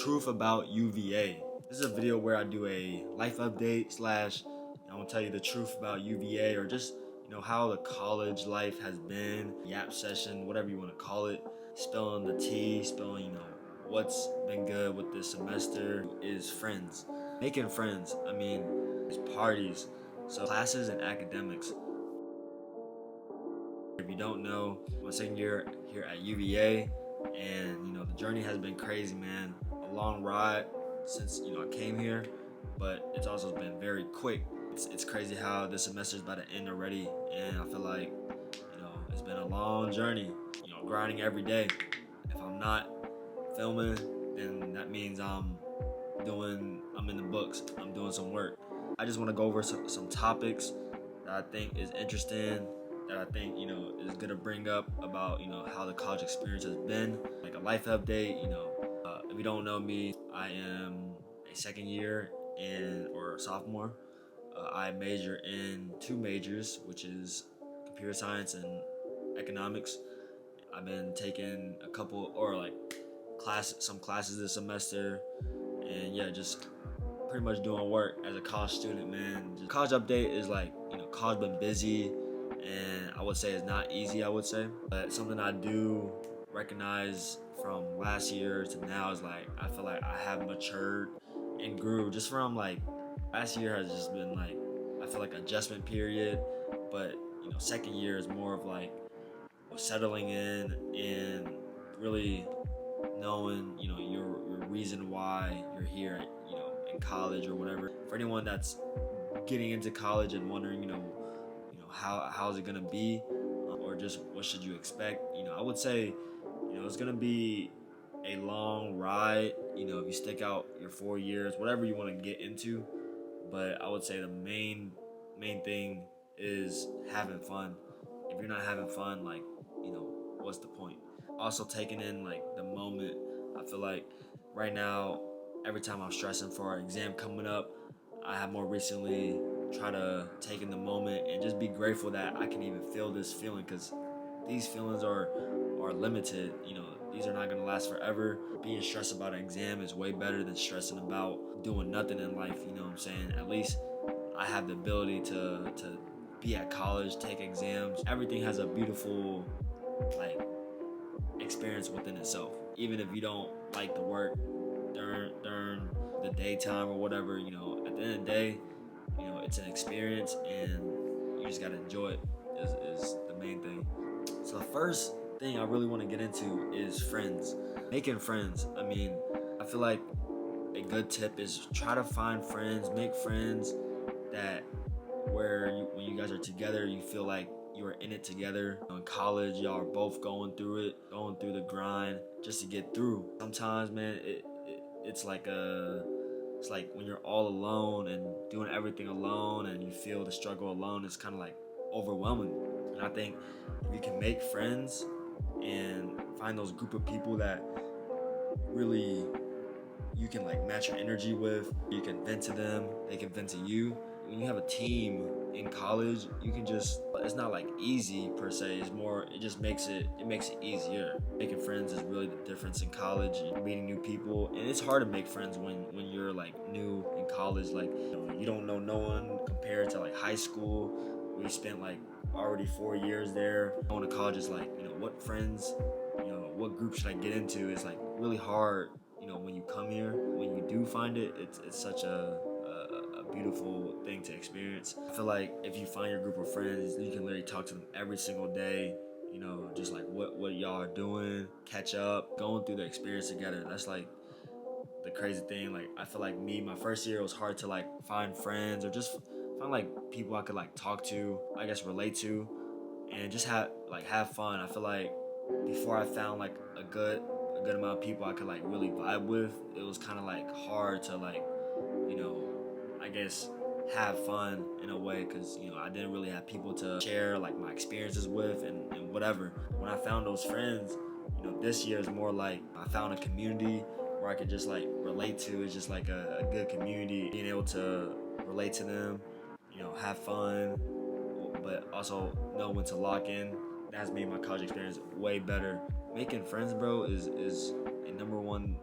Truth About UVA. This is a video where I do a life update slash I'm gonna tell you the truth about UVA, or just how the college life has been, yap session, whatever you want to call it, spilling the tea, spilling what's been good with this semester is friends, making friends. I mean, it's parties, so classes and academics. If you don't know, my second year here at UVA, and the journey has been crazy, man. A long ride since I came here, but it's also been very quick. It's crazy how this semester's about to end already, and I feel like it's been a long journey. Grinding every day. If I'm not filming, then that means I'm in the books. I'm doing some work. I just want to go over some topics that I think is interesting, that I think is gonna bring up about how the college experience has been, like a life update. If you don't know me, I am a second year or sophomore. I major in two majors, which is computer science and economics. I've been taking a couple some classes this semester, and yeah, just pretty much doing work as a college student, man. Just college update is college been busy, and I would say it's not easy, but something I do recognize from last year to now is I feel like I have matured and grew just from last year has just been I feel like adjustment period, but second year is more of settling in and really knowing your reason why you're here in college or whatever. For anyone that's getting into college and wondering how's it gonna be, or just what should you expect, I would say it's gonna be a long ride if you stick out your 4 years, whatever you want to get into. But I would say the main thing is having fun. If you're not having fun, what's the point? Also taking in the moment. I feel like right now, every time I'm stressing for an exam coming up, I have more recently try to take in the moment and just be grateful that I can even feel this feeling, because these feelings are limited. These are not gonna last forever. Being stressed about an exam is way better than stressing about doing nothing in life. You know what I'm saying? At least I have the ability to be at college, take exams. Everything has a beautiful experience within itself. Even if you don't like the work during the daytime or whatever, at the end of the day, it's an experience, and you just gotta enjoy it. Is the main thing. So the first thing I really want to get into is friends. Making friends. I mean, I feel like a good tip is try to find friends, make friends that when you guys are together, you feel like you are in it together. In college, y'all are both going through the grind just to get through. Sometimes, man, it's like when you're all alone and doing everything alone, and you feel the struggle alone. It's kind of overwhelming. And I think if you can make friends and find those group of people that really you can match your energy with, you can vent to them, they can vent to you. When you have a team in college, you can it's not easy per se, it just makes it easier. Making friends is really the difference in college. You're meeting new people, and it's hard to make friends when you're new in college. You don't know no one compared to high school, where you spent already 4 years there. Going to college is what friends, what group should I get into? It's really hard when you come here. When you do find it, it's such a beautiful thing to experience. I feel like if you find your group of friends, you can literally talk to them every single day, just what y'all are doing, catch up, going through the experience together. That's the crazy thing. I feel like my first year, it was hard to find friends, or just find people I could talk to, I guess relate to, and just have fun. I feel like before I found a good amount of people I could really vibe with, it was kind of hard to I guess have fun in a way, because I didn't really have people to share my experiences with and whatever. When I found those friends, this year is more I found a community where I could just relate to. It's just a good community, being able to relate to them, have fun, but also know when to lock in. That's made my college experience way better. Making friends, bro, is a number one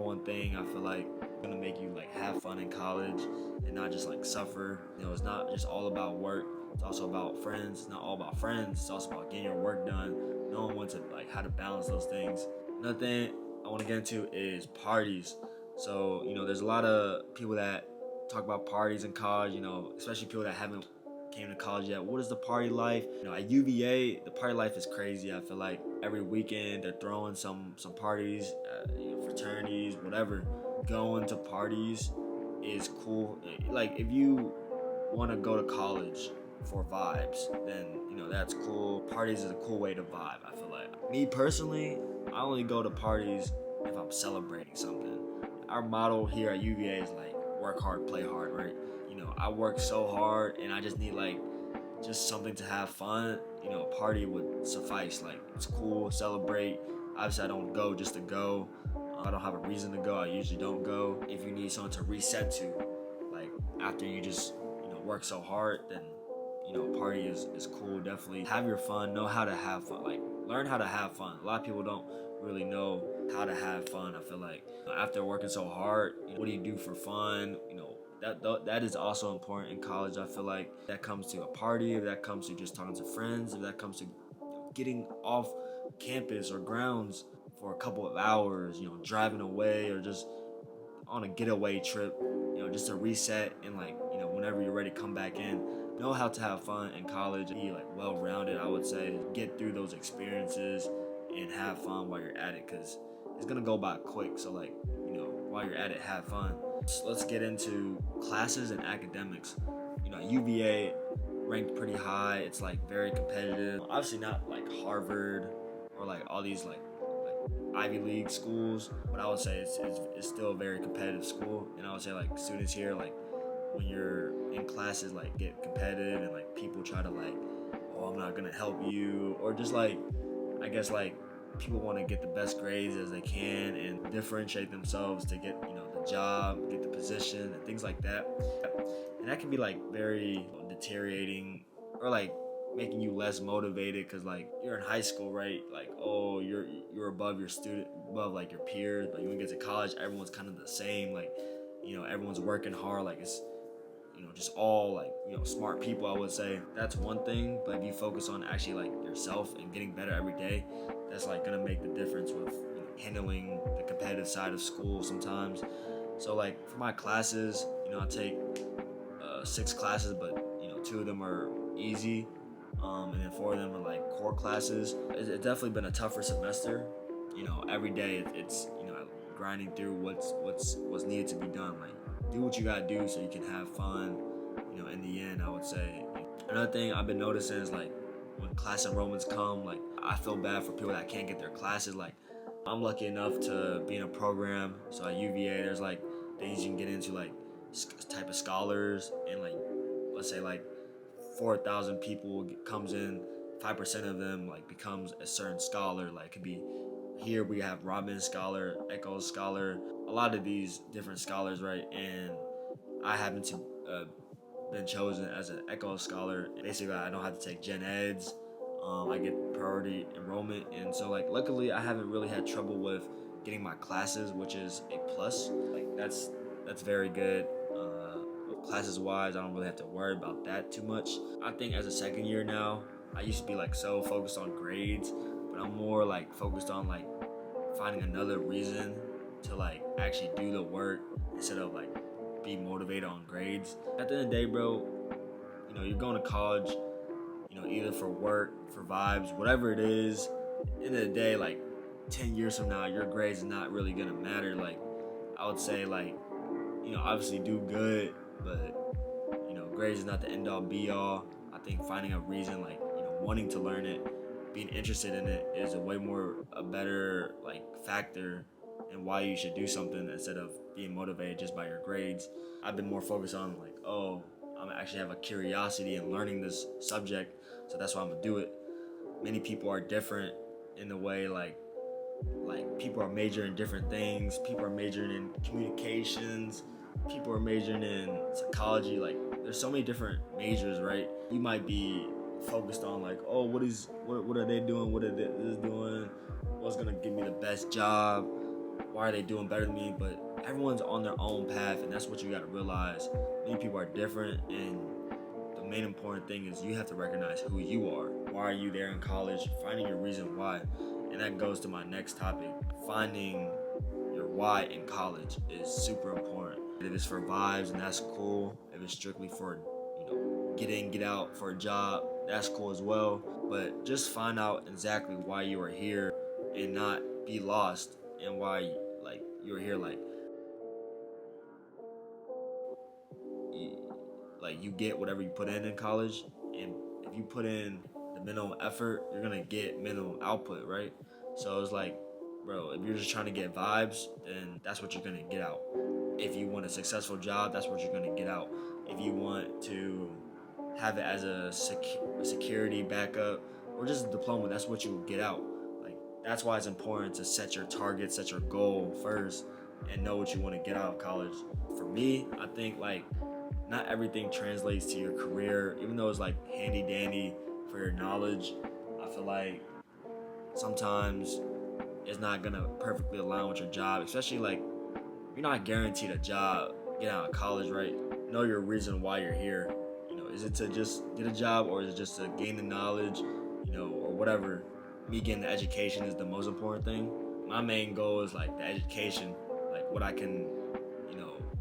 one thing I feel like gonna make you like have fun in college and not just like suffer. It's not just all about work. It's also about friends. It's not all about friends. It's also about getting your work done, knowing when to like how to balance those things. Another thing I want to get into is parties. So there's a lot of people that talk about parties in college. Especially people that haven't came to college yet. What is the party life? At UVA, the party life is crazy. I feel like every weekend they're throwing some parties, fraternities, whatever. Going to parties is cool. Like if you want to go to college for vibes, then that's cool. Parties is a cool way to vibe. I feel like me personally, I only go to parties if I'm celebrating something. Our motto here at UVA is like work hard, play hard, right? I work so hard and I just need like just something to have fun. A party would suffice. Like it's cool, celebrate. Obviously, I don't go just to go. I don't have a reason to go. I usually don't go. If you need something to reset to, like after you just work so hard, then party is cool. Definitely have your fun. Know how to have fun. Like learn how to have fun. A lot of people don't really know how to have fun. I feel like after working so hard, what do you do for fun? That is also important in college. I feel like that comes to a party, if that comes to just talking to friends, if that comes to getting off campus or grounds for a couple of hours, driving away or just on a getaway trip, just to reset and like, whenever you're ready to come back in, know how to have fun in college, be like well-rounded, I would say. Get through those experiences and have fun while you're at it, because it's gonna go by quick. So like, while you're at it, have fun. So let's get into classes and academics. UVA ranked pretty high. It's like very competitive. Obviously not like Harvard or like all these like Ivy League schools, but I would say it's still a very competitive school. And I would say like students here, like when you're in classes, like get competitive and like people try to like, oh, I'm not gonna help you, or just like, I guess like people want to get the best grades as they can and differentiate themselves to get the job, get the position, and things like that. And that can be like very deteriorating, or like making you less motivated, because like you're in high school, right? Like, oh, you're above your student, above like your peers. But when you get to college, everyone's kind of the same. Like, everyone's working hard. Like it's just all like smart people, I would say. That's one thing. But if you focus on actually like yourself and getting better every day, that's like gonna make the difference with handling the competitive side of school sometimes. So like for my classes, I take 6 classes, but 2 of them are easy, and then 4 of them are like core classes. It's definitely been a tougher semester. Every day it's grinding through what's needed to be done. Like do what you gotta do so you can have fun. In the end, I would say. Another thing I've been noticing is like when class enrollments come, like I feel bad for people that can't get their classes. Like I'm lucky enough to be in a program. So at UVA, there's like things you can get into, like type of scholars, and like let's say like 4,000 people comes in, 5% of them like becomes a certain scholar. Like it could be here we have Robin Scholar, Echo Scholar, a lot of these different scholars, right? And I happen to been chosen as an Echo Scholar. Basically, I don't have to take gen eds. I get priority enrollment, and so like luckily I haven't really had trouble with getting my classes, which is a plus. Like that's very good. Classes wise, I don't really have to worry about that too much. I think as a second year now, I used to be like so focused on grades, but I'm more like focused on like finding another reason to like actually do the work instead of like be motivated on grades. At the end of the day, bro, you're going to college, either for work, for vibes, whatever it is. At the end of the day, like 10 years from now, your grades is not really gonna matter. Like I would say like, obviously do good, but grades is not the end all be all. I think finding a reason, like, wanting to learn it, being interested in it is a better like factor in why you should do something instead of being motivated just by your grades. I've been more focused on like, oh, I actually have a curiosity in learning this subject, so that's why I'm gonna do it. Many people are different in the way like people are majoring in different things. People are majoring in communications. People are majoring in psychology. Like there's so many different majors, right? You might be focused on like, oh, what are they doing? What are this doing? What's gonna give me the best job? why are they doing better than me? But everyone's on their own path, and that's what you got to realize. Many people are different, and the main important thing is you have to recognize who you are. Why are you there in college? Finding your reason why. And that goes to my next topic. Finding your why in college is super important. If it's for vibes, and that's cool. If it's strictly for, get in, get out for a job, that's cool as well. But just find out exactly why you are here and not be lost, and why you're here. You get whatever you put in college, and if you put in the minimum effort, you're gonna get minimum output, right? So it's like, bro, if you're just trying to get vibes, then that's what you're gonna get out. If you want a successful job, that's what you're gonna get out. If you want to have it as a security backup or just a diploma, that's what you will get out. Like, that's why it's important to set your target, set your goal first, and know what you want to get out of college. For me, I think not everything translates to your career, even though it's handy dandy for your knowledge. I feel like sometimes it's not gonna perfectly align with your job, especially you're not guaranteed a job getting out of college, right? Know your reason why you're here. Is it to just get a job, or is it just to gain the knowledge, or whatever? Me getting the education is the most important thing. My main goal is the education, what I can,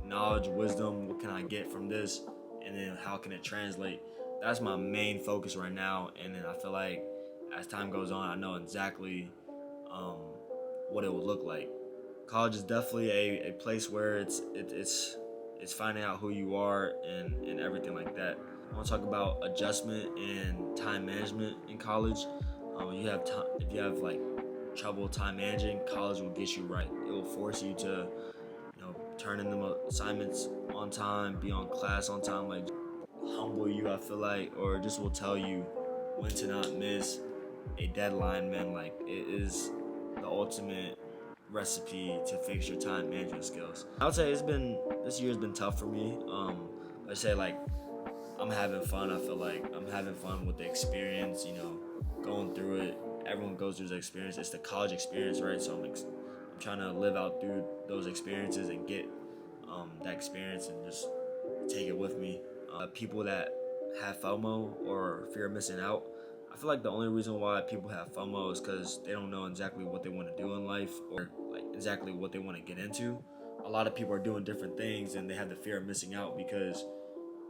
knowledge, wisdom, what can I get from this, and then how can it translate? That's my main focus right now. And then I feel like as time goes on, I know exactly what it will look like. College is definitely a place where it's finding out who you are and everything like that. I want to talk about adjustment and time management in college. If you have trouble time managing, college will get you right. It will force you to turn in the assignments on time, be on class on time, humble you, I feel like, or just will tell you when to not miss a deadline, man. It is the ultimate recipe to fix your time management skills. I would say this year's been tough for me. I say I'm having fun. I feel like I'm having fun with the experience, going through it. Everyone goes through the experience. It's the college experience, right? So I'm trying to live out through those experiences and get that experience and just take it with me. People that have FOMO, or fear of missing out, I feel like the only reason why people have FOMO is because they don't know exactly what they want to do in life, or exactly what they want to get into. A lot of people are doing different things, and they have the fear of missing out because,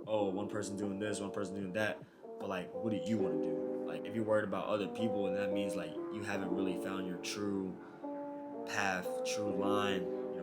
oh, one person's doing this, one person's doing that. But what do you want to do? If you're worried about other people, and that means you haven't really found your true path, true line.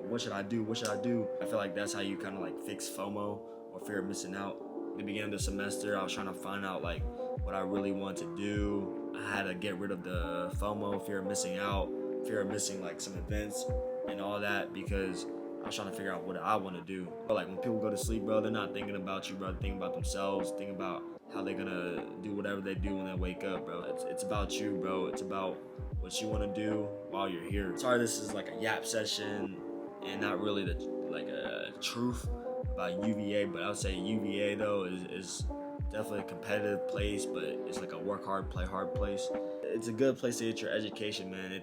What should I do? What should I do? I feel like that's how you kind of fix FOMO, or fear of missing out. At the beginning of the semester, I was trying to find out what I really want to do. I had to get rid of the FOMO, fear of missing out, fear of missing some events and all that, because I was trying to figure out what I want to do. But when people go to sleep, bro, they're not thinking about you, bro. They're thinking about themselves, thinking about how they're gonna do whatever they do when they wake up, bro. It's about you, bro. It's about what you want to do while you're here. Sorry, this is a yap session and not really a truth about UVA, but I would say UVA though is definitely a competitive place, but it's a work hard, play hard place. It's a good place to get your education, man.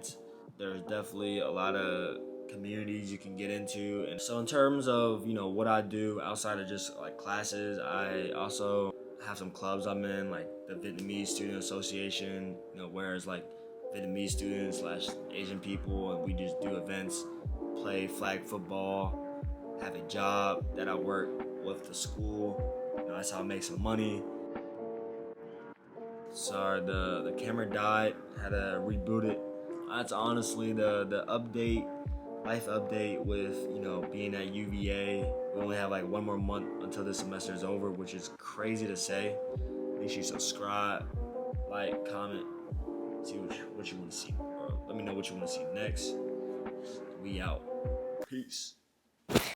There's definitely a lot of communities you can get into. And so in terms of what I do outside of just classes, I also have some clubs I'm in, the Vietnamese Student Association, whereas Vietnamese students / Asian people, and we just do events, play flag football, have a job that I work with the school. That's how I make some money. Sorry, the camera died. Had to reboot it. That's honestly the update, life update with being at UVA. We only have one more month until this semester is over, which is crazy to say. Make sure you subscribe, comment, see what you want to see. Or let me know what you want to see next. We out. Peace.